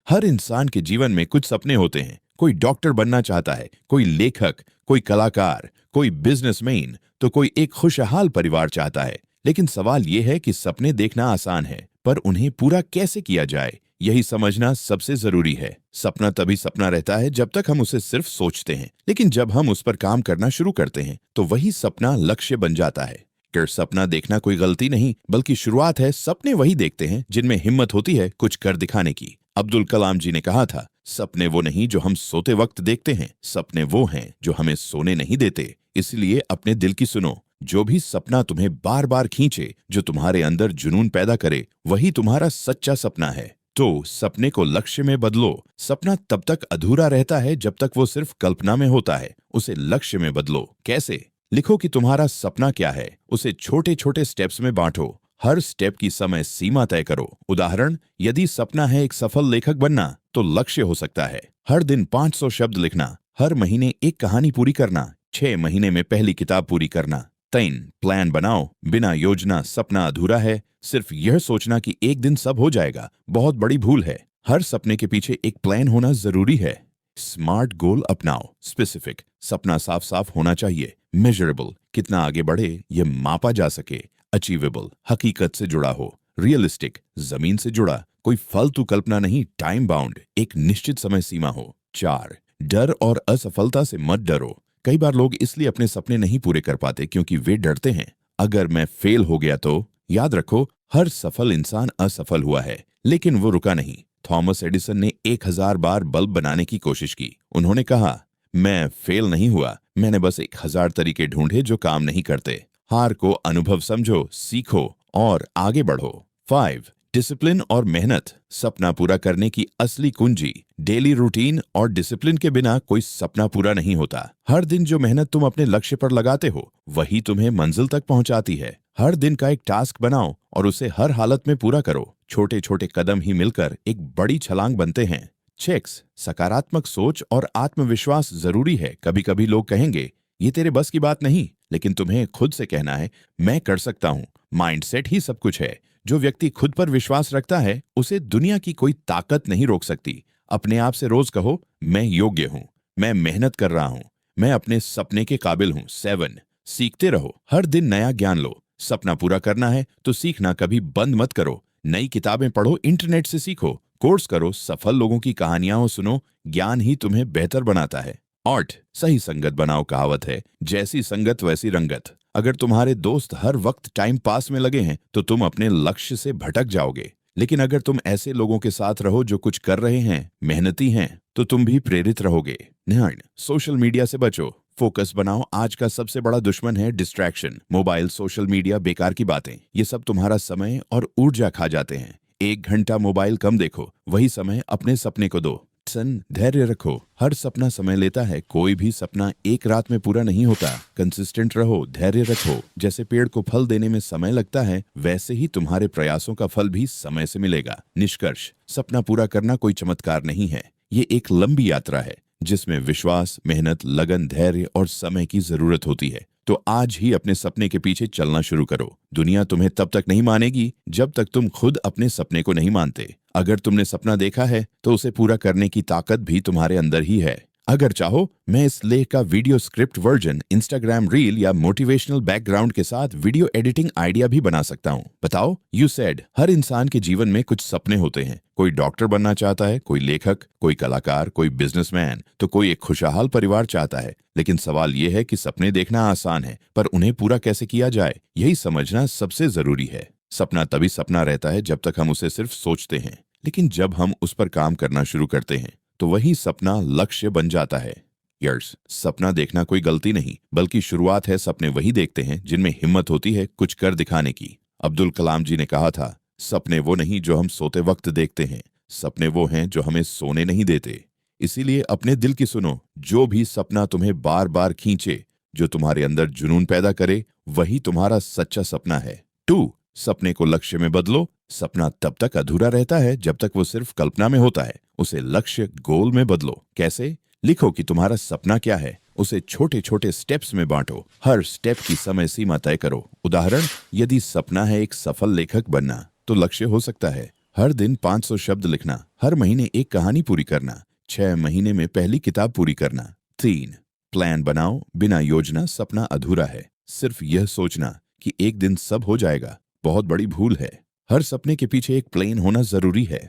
हर इंसान के जीवन में कुछ सपने होते हैं। कोई डॉक्टर बनना चाहता है, कोई लेखक, कोई कलाकार, कोई बिजनेसमैन, तो कोई एक खुशहाल परिवार चाहता है। लेकिन सवाल यह है कि सपने देखना आसान है, पर उन्हें पूरा कैसे किया जाए, यही समझना सबसे जरूरी है। सपना तभी सपना रहता है जब तक हम उसे सिर्फ सोचते हैं, लेकिन जब हम उस पर काम करना शुरू करते हैं तो वही सपना लक्ष्य बन जाता है। कर सपना देखना कोई गलती नहीं, बल्कि शुरुआत है। सपने वही देखते हैं जिनमें हिम्मत होती है कुछ कर दिखाने की। अब्दुल कलाम जी ने कहा था, सपने वो नहीं जो हम सोते वक्त देखते हैं, सपने वो हैं जो हमें सोने नहीं देते। इसलिए अपने दिल की सुनो। जो भी सपना तुम्हें बार बार खींचे, जो तुम्हारे अंदर जुनून पैदा करे, वही तुम्हारा सच्चा सपना है। तो सपने को लक्ष्य में बदलो। सपना तब तक अधूरा रहता है जब तक वो सिर्फ कल्पना में होता है। उसे लक्ष्य में बदलो। कैसे? लिखो कि तुम्हारा सपना क्या है, उसे छोटे छोटे स्टेप्स में बांटो। हर स्टेप की समय सीमा तय करो। उदाहरण, यदि सपना है एक सफल लेखक बनना, तो लक्ष्य हो सकता है हर दिन 500 शब्द लिखना, हर महीने एक कहानी पूरी करना, 6 महीने में पहली किताब पूरी करना। 3 प्लान बनाओ। बिना योजना सपना अधूरा है। सिर्फ यह सोचना कि एक दिन सब हो जाएगा बहुत बड़ी भूल है। हर सपने के पीछे एक प्लान होना जरूरी है। स्मार्ट गोल अपनाओ। स्पेसिफिक, सपना साफ साफ होना चाहिए। मेजरेबल, कितना आगे बढ़े ये मापा जा सके। अचीवेबल, हकीकत से जुड़ा हो। रियलिस्टिक, जमीन से जुड़ा, कोई फालतू कल्पना नहीं। टाइम बाउंड, एक निश्चित समय सीमा हो। 4 डर और असफलता से मत डरो। कई बार लोग इसलिए अपने सपने नहीं पूरे कर पाते क्योंकि वे डरते हैं, अगर मैं फेल हो गया तो। याद रखो, हर सफल इंसान असफल हुआ है, लेकिन वो रुका नहीं। थॉमस एडिसन ने 1000 बार बल्ब बनाने की कोशिश की। उन्होंने कहा, मैं फेल नहीं हुआ, मैंने बस 1000 तरीके ढूंढे जो काम नहीं करते। हार को अनुभव समझो, सीखो और आगे बढ़ो। 5 डिसिप्लिन और मेहनत, सपना पूरा करने की असली कुंजी। डेली रूटीन और डिसिप्लिन के बिना कोई सपना पूरा नहीं होता। हर दिन जो मेहनत तुम अपने लक्ष्य पर लगाते हो, वही तुम्हें मंजिल तक पहुंचाती है। हर दिन का एक टास्क बनाओ और उसे हर हालत में पूरा करो। छोटे छोटे कदम ही मिलकर एक बड़ी छलांग बनते हैं। चेक्स, सकारात्मक सोच और आत्मविश्वास जरूरी है। कभी कभी लोग कहेंगे, ये तेरे बस की बात नहीं, लेकिन तुम्हें खुद से कहना है, मैं कर सकता हूँ। माइंडसेट ही सब कुछ है। जो व्यक्ति खुद पर विश्वास रखता है, उसे दुनिया की कोई ताकत नहीं रोक सकती। अपने आप से रोज कहो, मैं योग्य हूँ, मैं मेहनत कर रहा हूँ, मैं अपने सपने के काबिल हूँ। 7 सीखते रहो। हर दिन नया ज्ञान लो। सपना पूरा करना है तो सीखना कभी बंद मत करो। नई किताबें पढ़ो, इंटरनेट से सीखो, कोर्स करो, सफल लोगों की कहानियां सुनो। ज्ञान ही तुम्हें बेहतर बनाता है। 8 सही संगत बनाओ। कहावत है, जैसी संगत वैसी रंगत। अगर तुम्हारे दोस्त हर वक्त टाइम पास में लगे हैं तो तुम अपने लक्ष्य से भटक जाओगे। लेकिन अगर तुम ऐसे लोगों के साथ रहो जो कुछ कर रहे हैं, मेहनती हैं, तो तुम भी प्रेरित रहोगे। 9 सोशल मीडिया से बचो, फोकस बनाओ। आज का सबसे बड़ा दुश्मन है डिस्ट्रैक्शन। मोबाइल, सोशल मीडिया, बेकार की बातें, ये सब तुम्हारा समय और ऊर्जा खा जाते हैं। 1 घंटा मोबाइल कम देखो, वही समय अपने सपने को दो। धैर्य रखो, हर सपना समय लेता है। कोई भी सपना एक रात में पूरा नहीं होता। कंसिस्टेंट रहो, धैर्य रखो। जैसे पेड़ को फल देने में समय लगता है, वैसे ही तुम्हारे प्रयासों का फल भी समय से मिलेगा। निष्कर्ष, सपना पूरा करना कोई चमत्कार नहीं है, ये एक लंबी यात्रा है जिसमें विश्वास, मेहनत, लगन, धैर्य और समय की जरूरत होती है। तो आज ही अपने सपने के पीछे चलना शुरू करो। दुनिया तुम्हें तब तक नहीं मानेगी जब तक तुम खुद अपने सपने को नहीं मानते। अगर तुमने सपना देखा है तो उसे पूरा करने की ताकत भी तुम्हारे अंदर ही है। अगर चाहो, मैं इस लेख का video script version, Instagram reel या मोटिवेशनल बैकग्राउंड के साथ वीडियो एडिटिंग आइडिया भी बना सकता हूँ। बताओ, यू सेड, हर इंसान के जीवन में कुछ सपने होते हैं। कोई डॉक्टर बनना चाहता है, कोई लेखक, कोई कलाकार, कोई बिजनेसमैन, तो कोई एक खुशहाल परिवार चाहता है। लेकिन सवाल यह है कि सपने देखना आसान है, पर उन्हें पूरा कैसे किया जाए, यही समझना सबसे जरूरी है। सपना तभी सपना रहता है जब तक हम उसे सिर्फ सोचते हैं, लेकिन जब हम उस पर काम करना शुरू करते हैं तो वही सपना लक्ष्य बन जाता है। यर्स, सपना देखना कोई गलती नहीं, बल्कि शुरुआत है। सपने वही देखते हैं जिनमें हिम्मत होती है कुछ कर दिखाने की। अब्दुल कलाम जी ने कहा था, सपने वो नहीं जो हम सोते वक्त देखते हैं, सपने वो हैं जो हमें सोने नहीं देते। इसीलिए अपने दिल की सुनो। जो भी सपना तुम्हें बार बार खींचे, जो तुम्हारे अंदर जुनून पैदा करे, वही तुम्हारा सच्चा सपना है। 2 सपने को लक्ष्य में बदलो। सपना तब तक अधूरा रहता है जब तक वो सिर्फ कल्पना में होता है। उसे लक्ष्य, गोल में बदलो। कैसे? लिखो कि तुम्हारा सपना क्या है, उसे छोटे छोटे स्टेप्स में बांटो। हर स्टेप की समय सीमा तय करो। उदाहरण, यदि सपना है एक सफल लेखक बनना, तो लक्ष्य हो सकता है हर दिन 500 शब्द लिखना, हर महीने एक कहानी पूरी करना, 6 महीने में पहली किताब पूरी करना। 3. प्लान बनाओ, बिना योजना सपना अधूरा है। सिर्फ यह सोचना कि एक दिन सब हो जाएगा बहुत बड़ी भूल है। हर सपने के पीछे एक प्लान होना जरूरी है।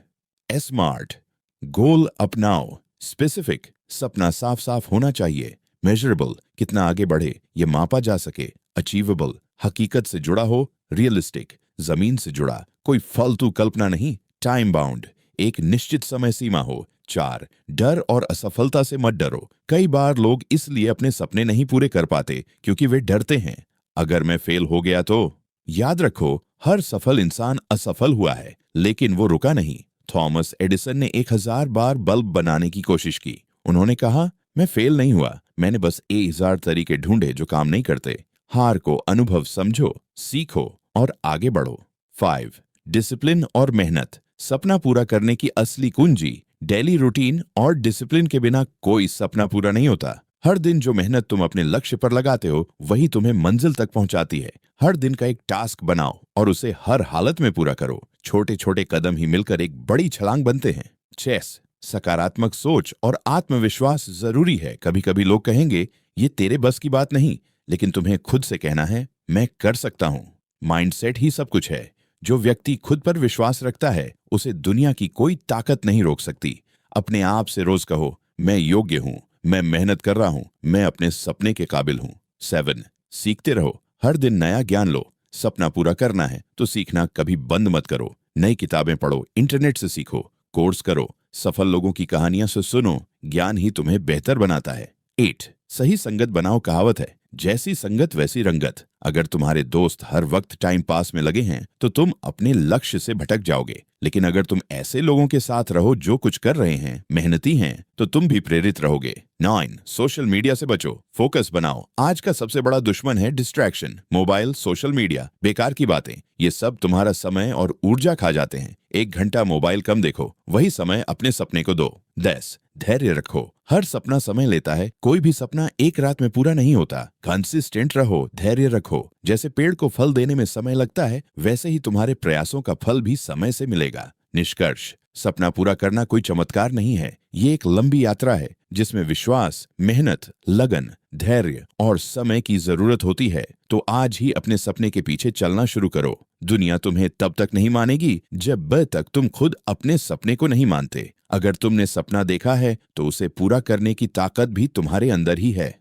स्मार्ट, गोल अपनाओ, स्पेसिफिक, सपना साफ साफ होना चाहिए। मेजरेबल, कितना आगे बढ़े ये मापा जा सके। अचीवेबल, हकीकत से जुड़ा हो। रियलिस्टिक, जमीन से जुड़ा, कोई फालतू कल्पना नहीं। टाइम बाउंड, एक निश्चित समय सीमा हो। 4. डर और असफलता से मत डरो। कई बार लोग इसलिए अपने सपने नहीं पूरे कर पाते क्योंकि वे डरते हैं, अगर मैं फेल हो गया तो। याद रखो, हर सफल इंसान असफल हुआ है, लेकिन वो रुका नहीं। थॉमस एडिसन ने 1000 बार बल्ब बनाने की कोशिश की। उन्होंने कहा, मैं फेल नहीं हुआ, मैंने बस 1000 तरीके ढूंढे जो काम नहीं करते। हार को अनुभव समझो, सीखो और आगे बढ़ो। 5. डिसिप्लिन और मेहनत, सपना पूरा करने की असली कुंजी डेली रूटीन और डिसिप्लिन के बिना कोई सपना पूरा नहीं होता। हर दिन जो मेहनत तुम अपने लक्ष्य पर लगाते हो वही तुम्हें मंजिल तक पहुंचाती है। हर दिन का एक टास्क बनाओ और उसे हर हालत में पूरा करो। छोटे छोटे कदम ही मिलकर एक बड़ी छलांग बनते हैं। 6. सकारात्मक सोच और आत्मविश्वास जरूरी है। कभी कभी लोग कहेंगे ये तेरे बस की बात नहीं, लेकिन तुम्हें खुद से कहना है मैं कर सकता हूं। माइंडसेट ही सब कुछ है। जो व्यक्ति खुद पर विश्वास रखता है उसे दुनिया की कोई ताकत नहीं रोक सकती। अपने आप से रोज कहो, मैं योग्य हूं, मैं मेहनत कर रहा हूं, मैं अपने सपने के काबिल हूं। 7. सीखते रहो, हर दिन नया ज्ञान लो। सपना पूरा करना है तो सीखना कभी बंद मत करो। नई किताबें पढ़ो, इंटरनेट से सीखो, कोर्स करो, सफल लोगों की कहानियां से सुनो। ज्ञान ही तुम्हें बेहतर बनाता है। 8. सही संगत बनाओ, कहावत है, जैसी संगत वैसी रंगत। अगर तुम्हारे दोस्त हर वक्त टाइम पास में लगे हैं तो तुम अपने लक्ष्य से भटक जाओगे, लेकिन अगर तुम ऐसे लोगों के साथ रहो जो कुछ कर रहे हैं, मेहनती हैं, तो तुम भी प्रेरित रहोगे। 9. सोशल मीडिया से बचो, फोकस बनाओ। आज का सबसे बड़ा दुश्मन है डिस्ट्रैक्शन। मोबाइल, सोशल मीडिया, बेकार की बातें, ये सब तुम्हारा समय और ऊर्जा खा जाते हैं। 1 घंटा मोबाइल कम देखो, वही समय अपने सपने को दो। 10. धैर्य रखो, हर सपना समय लेता है, कोई भी सपना एक रात में पूरा नहीं होता। कंसिस्टेंट रहो, धैर्य रखो। जैसे पेड़ को फल देने में समय लगता है, वैसे ही तुम्हारे प्रयासों का फल भी समय से मिलेगा। निष्कर्ष, सपना पूरा करना कोई चमत्कार नहीं है, ये एक लंबी यात्रा है जिसमें विश्वास, मेहनत, लगन, धैर्य और समय की जरूरत होती है। तो आज ही अपने सपने के पीछे चलना शुरू करो। दुनिया तुम्हें तब तक नहीं मानेगी जब तक तुम खुद अपने सपने को नहीं मानते। अगर तुमने सपना देखा है तो उसे पूरा करने की ताकत भी तुम्हारे अंदर ही है।